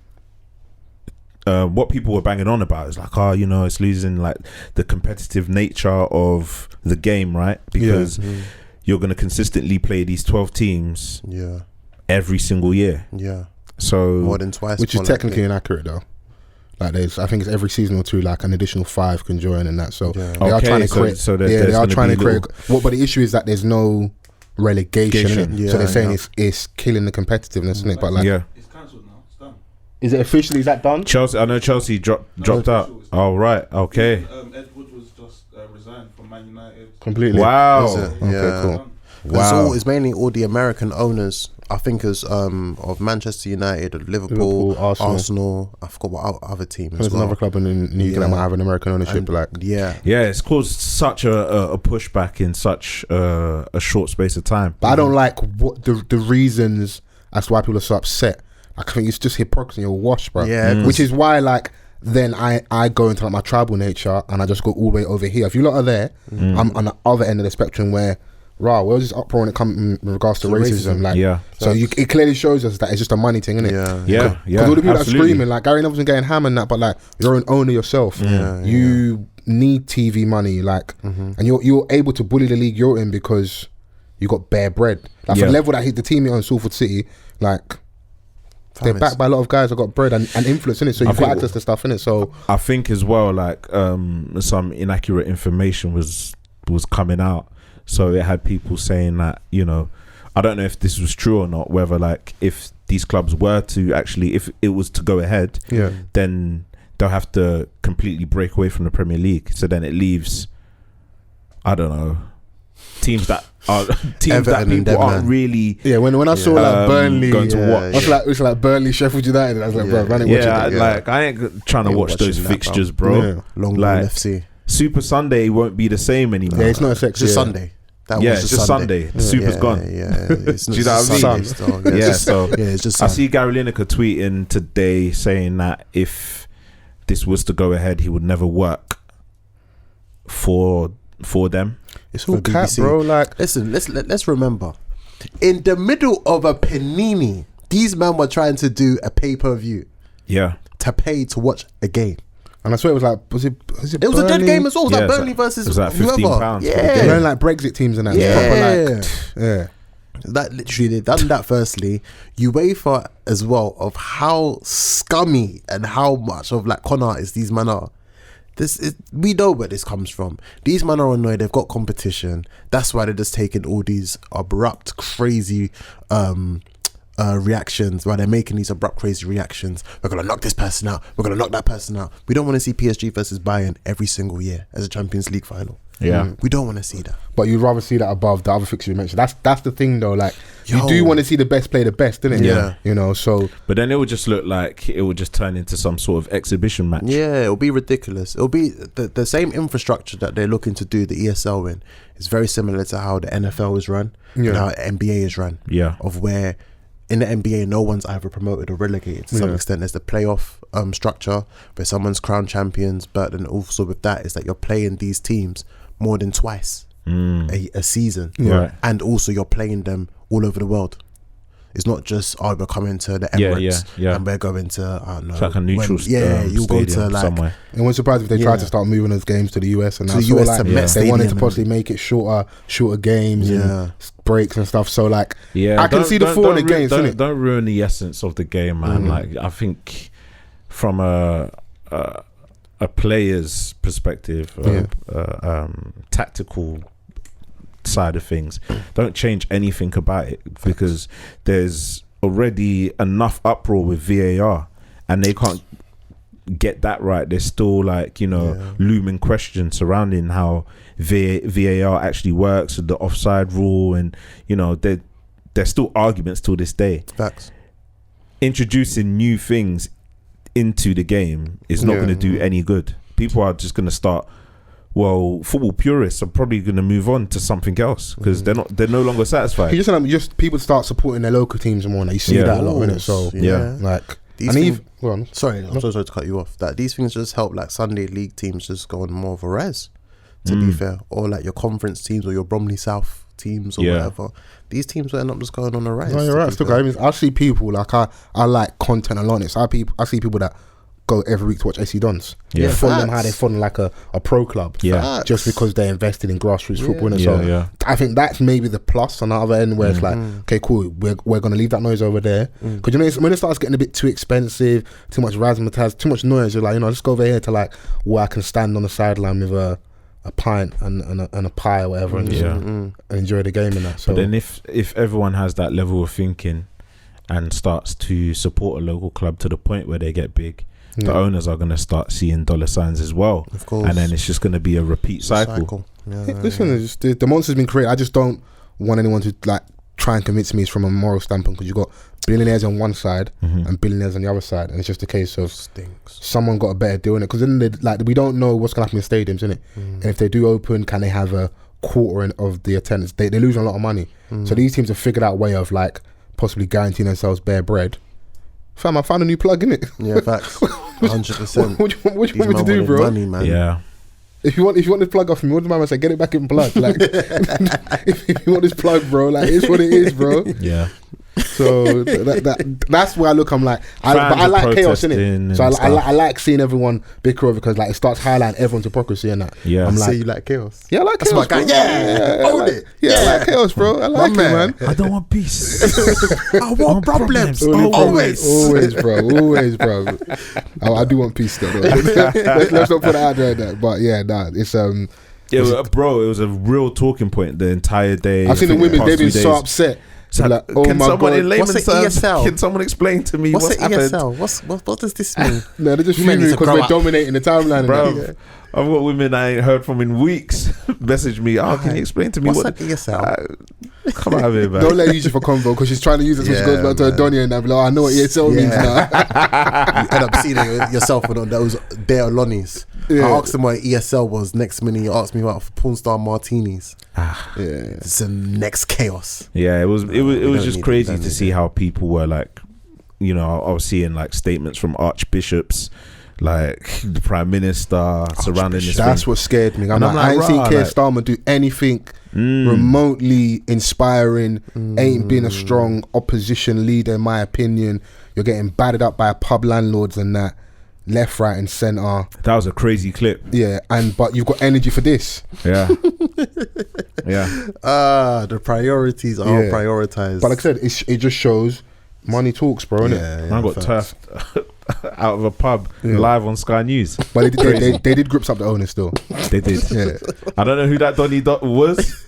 what people were banging on about is like, it's losing like the competitive nature of the game, right? Because you're going to consistently play these 12 teams every single year. Yeah. So more than twice. Which is technically inaccurate though. Like I think it's every season or two, like an additional 5 can join and that. So they are trying to create. They are trying to create. But the issue is that there's no relegation. Innit? So they're saying it's killing the competitiveness, isn't it? But like, it's cancelled now. It's done. Is it officially? Is that done? Chelsea, I know Chelsea dropped out. Oh right, okay. Ed Wood was just resigned from Man United. Completely. Wow. Okay, cool. Wow. It's mainly all the American owners, I think, of Manchester United, Liverpool, Arsenal. I forgot what other team. There's another club in New York that might have an American ownership. It's caused such a pushback in such a short space of time. But I don't like what the reasons as to why people are so upset. Like, I think it's just hypocrisy or wash, bro. Yeah, which is why like then I go into like my tribal nature and I just go all the way over here. If you lot are there, I'm on the other end of the spectrum where. Right, where's this uproar when it comes in regards to racism? Like, so it clearly shows us that it's just a money thing, isn't it? Yeah. Because all the people that are screaming, like Gary Neville's getting hammered and that, but like you're an owner yourself. You need TV money, like, and you're able to bully the league you're in because you got bare bread. Like for the level that hit the team here on Salford City, like they're backed by a lot of guys that got bread and influence in it. So you've got access to stuff in it. So I think as well, like some inaccurate information was coming out. So it had people saying that, I don't know if this was true or not, whether like if these clubs were to actually, if it was to go ahead, then they'll have to completely break away from the Premier League. So then it leaves, I don't know, teams that people aren't really. Yeah, when I saw like Burnley going to watch, it's like Burnley, Sheffield United. I was like, bro, I ain't watching it. Like I ain't trying to watch those fixtures, bro. Long like FC. Super Sunday won't be the same anymore. Yeah, it's not a sexy. Just Sunday. It's just Sunday. The Super's gone. Yeah, it's Do you know what I mean? It's just I see Gary Lineker tweeting today saying that if this was to go ahead, he would never work for them. It's all cap, bro. Like, listen, let's remember, in the middle of a panini, these men were trying to do a pay-per-view. Yeah. To pay to watch a game. And I swear it was like, was it It was a dead game as well. It was like Burnley versus it was like £15. Yeah. They're like Brexit teams and that. Yeah. That literally, they've done that firstly. UEFA as well, of how scummy and how much of like con artists these men are. We know where this comes from. These men are annoyed. They've got competition. That's why they're just taking all these abrupt, crazy reactions. Why they're making these abrupt, crazy reactions. We're gonna knock this person out. We're gonna knock that person out. We don't want to see PSG versus Bayern every single year as a Champions League final. Yeah, we don't want to see that. But you'd rather see that above the other fixture you mentioned. That's the thing though. Like you do want to see the best play the best, didn't it? Yeah. You know. So, but then it would just look like it would just turn into some sort of exhibition match. Yeah, it'll be ridiculous. It'll be the same infrastructure that they're looking to do the ESL in. It's very similar to how the NFL is run and how NBA is run. Yeah, of where in the NBA no one's either promoted or relegated to some extent. There's the playoff structure where someone's crowned champions, but then also with that is that you're playing these teams more than twice a season, and also you're playing them all over the world. It's not just we're coming to the Emirates and we're going to I don't know, it's like a neutral you'll go to like somewhere. And we're surprised if they tried to start moving those games to the US and to the US they wanted to possibly make it shorter games and breaks and stuff. So like I can see the 4 games. Don't ruin the essence of the game, man. Like I think from a player's perspective, tactical side of things, don't change anything about it, because there's already enough uproar with VAR and they can't get that right. There's still like, you know, looming questions surrounding how VAR actually works, the offside rule, and you know, there's still arguments till this day. Facts. Introducing new things into the game is not going to do any good. People are just going to start, well, football purists are probably going to move on to something else because they're no longer satisfied. Just people start supporting their local teams more now. You see that a lot, innit? So like these things, I'm sorry to cut you off. That these things just help like Sunday league teams just go on more of a res, to be fair, or like your conference teams or your Bromley South teams or whatever. These teams will end up just going on a rise. No, you're right. Still, I mean, I see people like I like content a lot. I see people that go every week to watch AC Dons. Yeah, follow them how they follow like a pro club. Yeah, just because they're invested in grassroots football. And so I think that's maybe the plus on the other end, where it's like, okay, cool, we're gonna leave that noise over there, because you know when it starts getting a bit too expensive, too much razzmatazz, too much noise, you're like, you know, let's go over here to like where I can stand on the sideline with a pint and a pie or whatever, and and enjoy the game and that. So, but then if everyone has that level of thinking and starts to support a local club to the point where they get big, the owners are going to start seeing dollar signs as well, of course, and then it's just going to be a repeat cycle. Listen, the monster's been created. I just don't want anyone to like try and convince me it's from a moral standpoint, because you've got billionaires on one side and billionaires on the other side, and it's just a case of someone got a better deal in it, because then like we don't know what's going to happen in stadiums, innit? And if they do open, can they have a quarter of the attendance? They lose a lot of money. So these teams have figured out a way of like possibly guaranteeing themselves bare bread. Fam, I found a new plug, innit? Yeah, facts. 100%. What do you want me to do, bro? Money, man. Yeah. If you want this plug off me, what does my man say? Get it back in plug. Like, if you want this plug, bro, like it's what it is, bro. Yeah. So that's where I look. I'm like, but I like chaos, innit? So I like seeing everyone bicker over, because like it starts highlighting everyone's hypocrisy and that. Yeah. I'm So like, you like chaos? Yeah, I like That's chaos. my guy. Own it. Yeah, I like chaos, bro. I like it, man. I don't want peace. I want problems. Always, bro. I do want peace, though. Let's not put it out there. But yeah, it's bro, it was a real talking point the entire day. I've seen the women; they've been so upset. So like, oh can my someone God. in layman's terms, can someone explain to me what's happened? ESL? What does this mean? No, they're just fuming because we're dominating the timeline. Bro, I've got women I ain't heard from in weeks message me, can you explain to me what's what ESL? Come out of here, man. Don't let her use it for convo, because she's trying to use it so she goes back to her Donia and I'm like, I know what ESL means now. You end up seeing it yourself on those Dare Lonnies. I asked him what ESL was. Next minute he asked me about porn star martinis. It's the next chaos. Yeah, it was just crazy to see how people were like, you know, I was seeing like statements from archbishops, like the prime minister surrounding this. That's what scared me. I'm like, I ain't seen Keir Starmer do anything remotely inspiring. Ain't been a strong opposition leader, in my opinion. You're getting battered up by pub landlords and that, left, right, and centre. That was a crazy clip. Yeah, but you've got energy for this. Yeah, yeah. The priorities are prioritized. But like I said, it just shows money talks, bro. Innit? I got turfed out of a pub live on Sky News. But they did grips up the owner still. They did. Yeah. I don't know who that Donny was.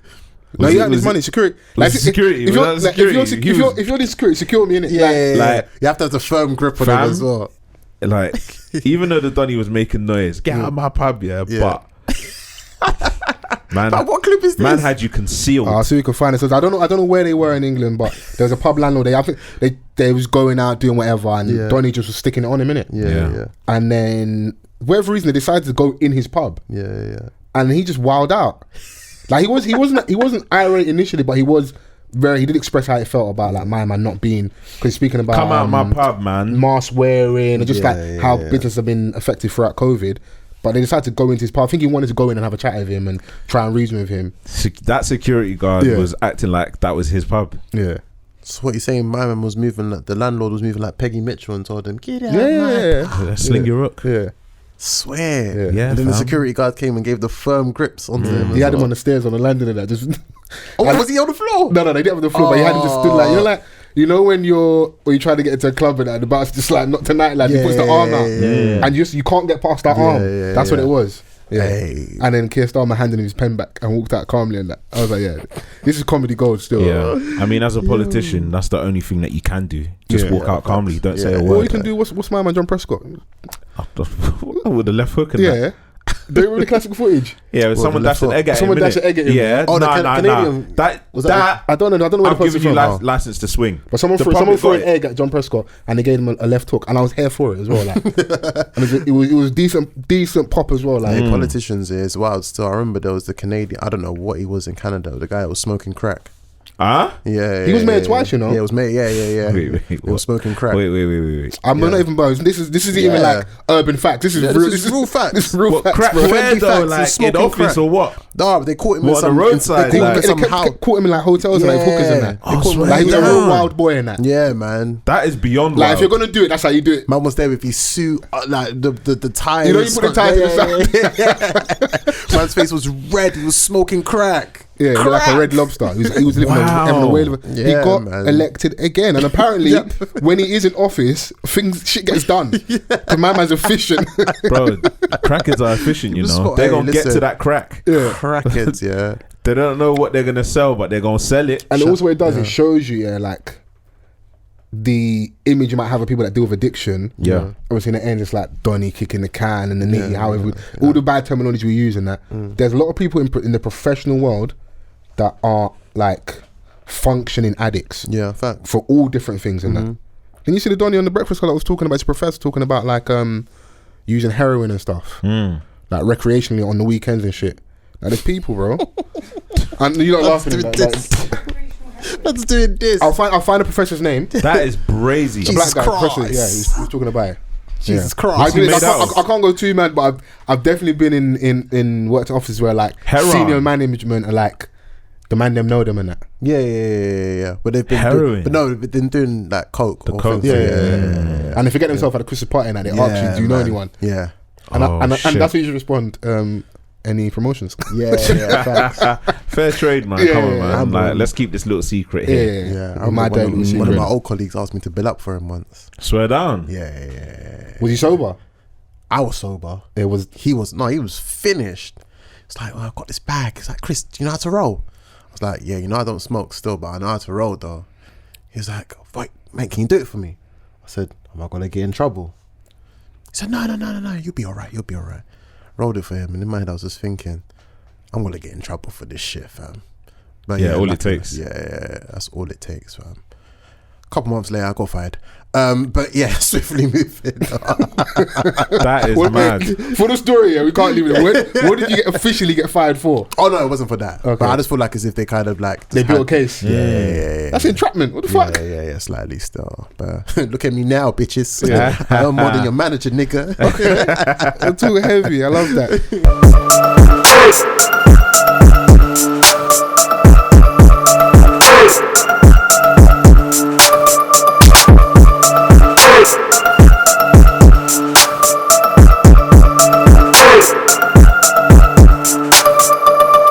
No, he had his money, security. Like security. If you're the security, secure me in it. Like you have to have a firm grip on it as well. Like, even though the Donny was making noise, get out of my pub, but man, but what clip is this? Man had you concealed. I'll see if we can find it. So I don't know where they were in England, but there was a pub landlord. I think they was going out doing whatever, and Donny just was sticking it on him, innit? Yeah. And then, for whatever reason, they decided to go in his pub. Yeah. And he just wilded out. Like he wasn't irate initially, but he did express how he felt about like my man not being, because speaking about come out my pub, man, mask wearing and just how business have been affected throughout COVID. But they decided to go into his pub. I think he wanted to go in and have a chat with him and try and reason with him. That security guard was acting like that was his pub. Yeah. So what you're saying, my man was moving like the landlord was moving like Peggy Mitchell and told him, get out. Yeah. Sling your rook. Yeah. Swear. Yeah. And then the security guard came and gave the firm grips onto him. He had him on the stairs on the landing and that. Just was he on the floor? No, they didn't have on the floor, but he had him just stood like, when you're try to get into a club and that, the boss just like not tonight, like he puts the arm out, and you can't get past that arm. That's what it was. Yeah. Hey. And then Keir Starmer handed him his pen back and walked out calmly and that. I was like, this is comedy gold still. Yeah. I mean, as a politician, that's the only thing that you can do. Just walk out calmly. Don't say a word. All you can do, what's my man John Prescott? With the left hook and that. They were the classic footage. Yeah, someone dashed an egg at him. Someone dashed an egg at him. Yeah. Oh, Canadian. That I don't know where I'm giving you license to swing. But someone threw an egg at John Prescott and they gave him a left hook, and I was here for it as well. Like, and it was decent pop as well. Like politicians is wild. Still, I remember there was the Canadian. I don't know what he was in Canada. The guy that was smoking crack. Huh? Yeah, he was mayor twice, you know. Yeah, it was mayor. Yeah. Wait, he was smoking crack. Wait. I'm not even bothered. This is even like urban fact. This is real. This is real facts. This is real facts. Crack where though? Like in office or what? No, they caught him on the roadside. They caught him in like hotels and like hookers and that. Like he was a real wild boy in that. Yeah, man. That is beyond. Like if you're gonna do it, that's how you do it. Man was there with his suit, like the tie. You know, you put the tie to the side. Man's face was red. He was smoking crack. Yeah, like a red lobster. He was living on a whale. He got elected again, and apparently, when he is in office, shit gets done. The man's efficient, bro. Crackheads are efficient, you know. They're gonna get to that crack. Yeah, crackheads. Yeah, they don't know what they're gonna sell, but they're gonna sell it. And also, what it does, it shows you, like the image you might have of people that deal with addiction. Yeah, obviously in the end, it's like Donny kicking the can and the nitty, all the bad terminology we use and that. There's a lot of people in the professional world that are like functioning addicts, for all different things and that. Then you see the Donny on the Breakfast Club that was talking about his professor talking about like using heroin and stuff, like recreationally on the weekends and shit. Like there's people, bro, and you're not laughing at that. That's doing this. I'll find the professor's name. That is brazy. The black guy, professor, he was talking about it. Jesus Christ! I can't go too mad, but I've definitely been in worked in offices where like senior management are like, the man them know them and that. Yeah. But they've been heroin. They've been doing like coke. The coke. Yeah. And they forget themselves at a Christmas party and that. They ask you, do you know anyone? Yeah. And that's what you should respond. Any promotions? Yeah. Fair trade, man. Come on, man. Like, let's keep this little secret here. Yeah. One of my old colleagues asked me to bill up for him once. Swear down. Yeah. Was he sober? I was sober. He was finished. It's like, I've got this bag. It's like, Chris, do you know how to roll? I was like, yeah, I don't smoke still, but I know how to roll though. He was like, wait, mate, can you do it for me? I said, am I gonna get in trouble? He said, no, you'll be all right. Rolled it for him, and in my head I was just thinking, I'm gonna get in trouble for this shit, fam. But all it takes. Yeah, that's all it takes, fam. A couple months later, I got fired. But yeah, swiftly moving. That is mad. For the story, we can't leave it. What did you officially get fired for? Oh no, it wasn't for that. Okay. But I just feel like as if they kind of like they built a case. Yeah. That's entrapment. What the fuck? Yeah, slightly still. But look at me now, bitches. I'm more than your manager, nigga. I'm too heavy. I love that.